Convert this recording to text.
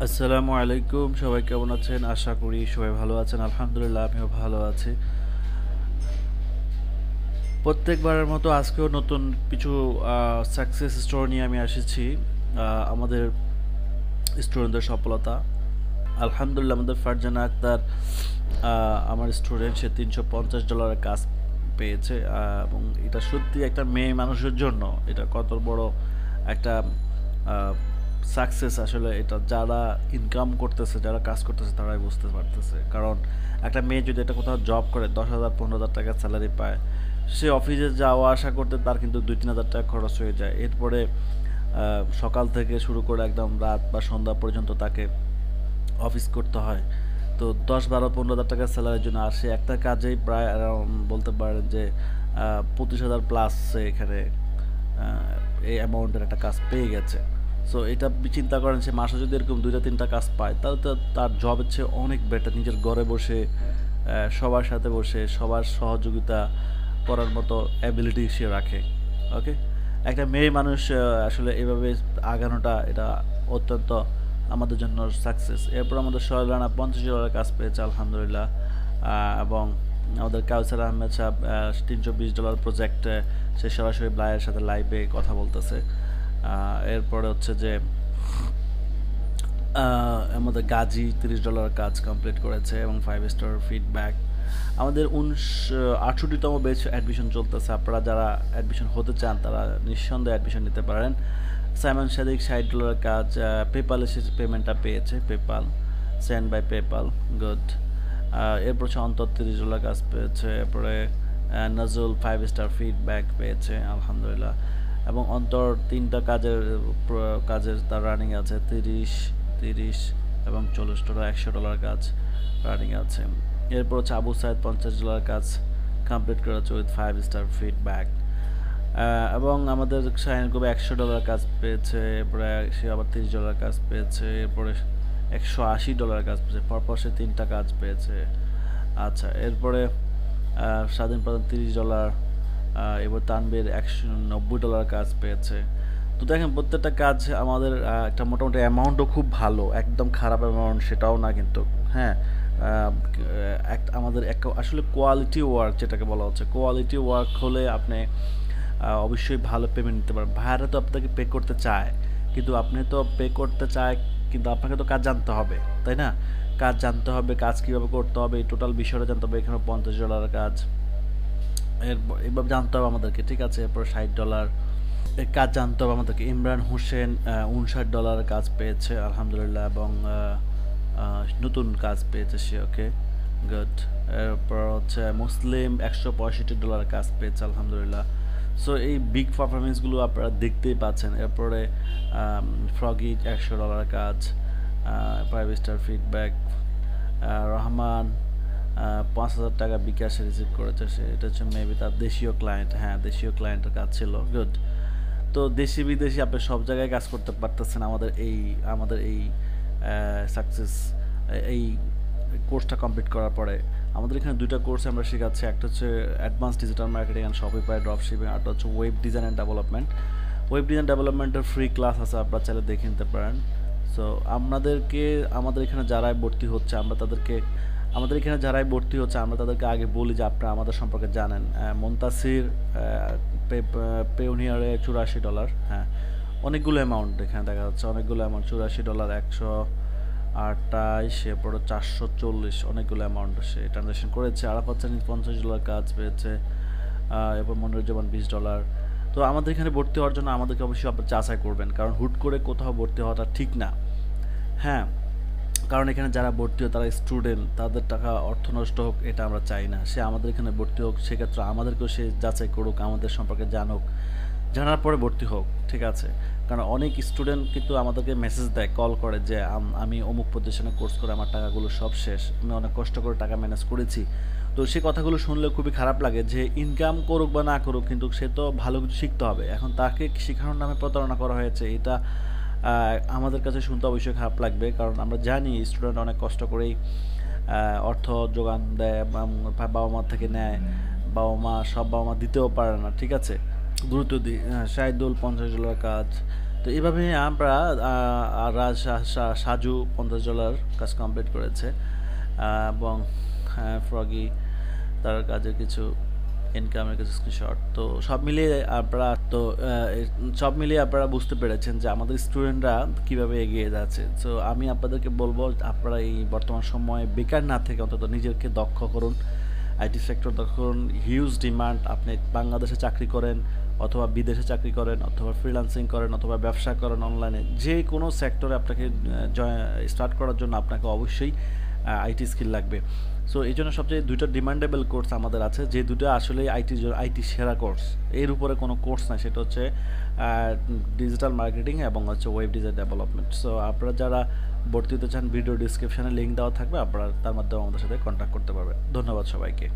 আসসালামু আলাইকুম, সবাই কেমন আছেন? আশা করি সবাই ভালো আছেন। আলহামদুলিল্লাহ, আমিও ভালো আছি। প্রত্যেকবারের মতো আজকেও নতুন কিছু সাকসেস স্টোরি নিয়ে আমি এসেছি। আমাদের স্টুডেন্টদের সফলতা। আলহামদুলিল্লাহ, আমাদের ফারজানা আক্তার, আমার স্টুডেন্ট, সে $350 কাজ পেয়েছে। এবং এটা সত্যি একটা মেয়ে মানুষের জন্য এটা কত বড় একটা সাকসেস। আসলে এটা যারা ইনকাম করতেছে, যারা কাজ করতেছে, তারাই বুঝতে পারতেছে। কারণ একটা মেয়ে যদি এটা কোথাও জব করে 10,000-15,000 টাকা স্যালারি পায়, সে অফিসে যাওয়া আসা করতে তার কিন্তু 2-3 হাজার টাকা খরচ হয়ে যায়। এরপরে সকাল থেকে শুরু করে একদম রাত বা সন্ধ্যা পর্যন্ত তাকে অফিস করতে হয়। তো 10, 12, 15 হাজার টাকা স্যালারির জন্য, আর সে একটা কাজেই প্রায় বলতে পারেন যে 25,000 প্লাস সে এখানে এই অ্যামাউন্টের একটা কাজ পেয়ে গেছে। সো এটা চিন্তা করেন, সে মাসে যদি এরকম 2-3টা কাজ পায়, তাহলে তো তার জবের চেয়ে অনেক বেটার। নিজের ঘরে বসে সবার সাথে বসে সবার সহযোগিতা করার মতো অ্যাবিলিটি সে রাখে। ওকে, একটা মেয়ে মানুষ আসলে এভাবে আগানোটা এটা অত্যন্ত আমাদের জন্য সাকসেস। এরপর আমাদের সোহেল রানা $50 কাজ পেয়েছে, আলহামদুলিল্লাহ। এবং আমাদের কাউসার আহমেদ সাহেব $320 প্রজেক্টে সে সরাসরি ব্লায়ের সাথে লাইভে কথা বলতেছে। এরপরে হচ্ছে যে আমাদের গাজী $30 কাজ কমপ্লিট করেছে এবং 5 স্টার ফিডব্যাক। আমাদের 68তম ব্যাচ অ্যাডমিশন চলতেছে। আপনারা যারা অ্যাডমিশন হতে চান তারা নিঃসন্দেহে অ্যাডমিশন নিতে পারেন। সাইমন সাদিক $60 কাজ, পেপাল এসে পেমেন্টটা পেয়েছে, PayPal send by PayPal, good. এরপর হচ্ছে অন্তর $30 কাজ পেয়েছে। এরপরে নজরুল 5 স্টার ফিডব্যাক পেয়েছে, আলহামদুলিল্লাহ। এবং অন্তর 3টা কাজের তার রানিং আছে, 30 এবং 40 $100 কাজ রানিং আছে। এরপর হচ্ছে আবু সাইদ $50 কাজ কমপ্লিট করেছে উইথ 5 স্টার ফিডব্যাক। এবং আমাদের শাহিন কবি $100 কাজ পেয়েছে। এরপরে সে আবার $30 কাজ পেয়েছে। এরপরে $180 কাজ পেয়েছে, পরপর সে 3টা কাজ পেয়েছে। আচ্ছা, এরপরে স্বাধীন প্রধান $30, এবার তানবীর $190 কাজ পেয়েছে। তো দেখেন, প্রত্যেকটা কাজ আমাদের একটা মোটামুটি অ্যামাউন্টও খুব ভালো, একদম খারাপ অ্যামাউন্ট সেটাও না কিন্তু। হ্যাঁ, আমাদের আসলে কোয়ালিটি ওয়ার্ক যেটাকে বলা হচ্ছে, কোয়ালিটি ওয়ার্ক হলে আপনি অবশ্যই ভালো পেমেন্ট নিতে পারবেন। ভাইয়ারা তো আপনাকে পে করতে চায়, কিন্তু আপনি তো পে করতে চায়, কিন্তু আপনাকে তো কাজ জানতে হবে, তাই না? কাজ জানতে হবে, কাজ কীভাবে করতে হবে, এই টোটাল বিষয়টা জানতে হবে। এখানে $50 কাজ এভাবে জানতে হবে আমাদেরকে, ঠিক আছে। এরপর $60 এর কাজ জানতে হবে আমাদেরকে। ইমরান হোসেন $59 কাজ পেয়েছে, আলহামদুলিল্লাহ। এবং নতুন কাজ পেয়েছে সে, ওকে, গুড। এরপর হচ্ছে মুসলিম $165 কাজ পেয়েছে, আলহামদুলিল্লাহ। সো এই বিগ পারফরমেন্সগুলো আপনারা দেখতেই পাচ্ছেন। এরপরে ফ্রগি $100 কাজ, 5 স্টার ফিডব্যাক। রহমান $5,000 বিকাশে রিসিভ করেছে সে, এটা হচ্ছে মেবি তার দেশীয় ক্লায়েন্ট। হ্যাঁ, দেশীয় ক্লায়েন্টের কাজ ছিল, গুড। তো দেশি বিদেশি আপনি সব জায়গায় কাজ করতে পারতেছেন আমাদের এই সাকসেস, এই কোর্সটা কমপ্লিট করার পরে। আমাদের এখানে 2টা কোর্স আমরা শেখাচ্ছি, একটা হচ্ছে advance digital marketing and Shopify dropshipping, আর হচ্ছে web design and development. Web design ডেভেলপমেন্টের ফ্রি ক্লাস আছে, আপনারা চাইলে দেখে নিতে পারেন। সো আমাদের এখানে যারাই ভর্তি হচ্ছে আমরা তাদেরকে আগে বলি যে আপনারা আমাদের সম্পর্কে জানেন। মুনতাসির পেউনিয়ারে $84। হ্যাঁ, অনেকগুলো অ্যামাউন্ট এখানে দেখা যাচ্ছে, অনেকগুলো অ্যামাউন্ট, $84, 128, এরপরে 440, অনেকগুলো অ্যামাউন্ট সে ট্রানজাকশন করেছে। আরাফাত চানি $50 কাজ পেয়েছে। এরপর মনিরুজ্জামান $20। তো আমাদের এখানে ভর্তি হওয়ার জন্য আমাদেরকে অবশ্যই আপনার যাচাই করবেন, কারণ হুট করে কোথাও ভর্তি হওয়াটা ঠিক না। হ্যাঁ, কারণ এখানে যারা ভর্তি হয় তারা স্টুডেন্ট, তাদের টাকা অর্থ নষ্ট হোক এটা আমরা চাই না। সে আমাদের এখানে ভর্তি হোক, সেক্ষেত্রে আমাদেরকেও সে যাচাই করুক, আমাদের সম্পর্কে জানুক, জানার পরে ভর্তি হোক, ঠিক আছে। কারণ অনেক স্টুডেন্ট কিন্তু আমাদেরকে মেসেজ দেয়, কল করে যে আমি অমুক প্রতিষ্ঠানে কোর্স করে আমার টাকাগুলো সব শেষ, আমি অনেক কষ্ট করে টাকা ম্যানেজ করেছি। তো সেই কথাগুলো শুনলে খুবই খারাপ লাগে যে ইনকাম করুক বা না করুক, কিন্তু সে তো ভালো কিছু শিখতে হবে। এখন তাকে শেখানোর নামে প্রতারণা করা হয়েছে, এটা আমাদের কাছে শুনতে অবশ্যই খারাপ লাগবে। কারণ আমরা জানি স্টুডেন্ট অনেক কষ্ট করেই অর্থ যোগান দেয়, বাবা মা থেকে নেয়। সব বাবা মা দিতেও পারে না, ঠিক আছে। দ্রুত দিই। শাহিদুল $50 কাজ, তো এইভাবে আমরা সাজু $50 কাজ কমপ্লিট করেছে, এবং ফ্রগি তার কাজের কিছু ইনকামের কিছু স্ক্রিনশট। তো সব মিলিয়ে আপনারা বুঝতে পেরেছেন যে আমাদের স্টুডেন্টরা কিভাবে এগিয়ে যাচ্ছে। সো আমি আপনাদেরকে বলবো, আপনারা এই বর্তমান সময়ে বেকার না থেকে অন্তত নিজেকে দক্ষ করুন, আইটি সেক্টর দক্ষ করুন। Huge demand. আপনি বাংলাদেশে চাকরি করেন অথবা বিদেশে চাকরি করেন অথবা ফ্রিল্যান্সিং করেন অথবা ব্যবসা করেন অনলাইনে, যে কোনো সেক্টরে আপনাকে স্টার্ট করার জন্য আপনাকে অবশ্যই আইটি স্কিল লাগবে। সো এই জন্য সবচেয়ে দুইটা ডিমান্ডেবল কোর্স আমাদের আছে, যে দুটো আসলে আইটি সেরা কোর্স। এর উপরে কোনো কোর্স নাই, সেটা হচ্ছে ডিজিটাল মার্কেটিং এবং হচ্ছে ওয়েব ডিজাইন ডেভেলপমেন্ট। সো আপনারা যারা ভর্তি হতে চান, ভিডিও ডিসক্রিপশনে লিঙ্ক দেওয়া থাকবে, আপনারা তার মাধ্যমে আমাদের সাথে কন্ট্যাক্ট করতে পারবেন। ধন্যবাদ সবাইকে।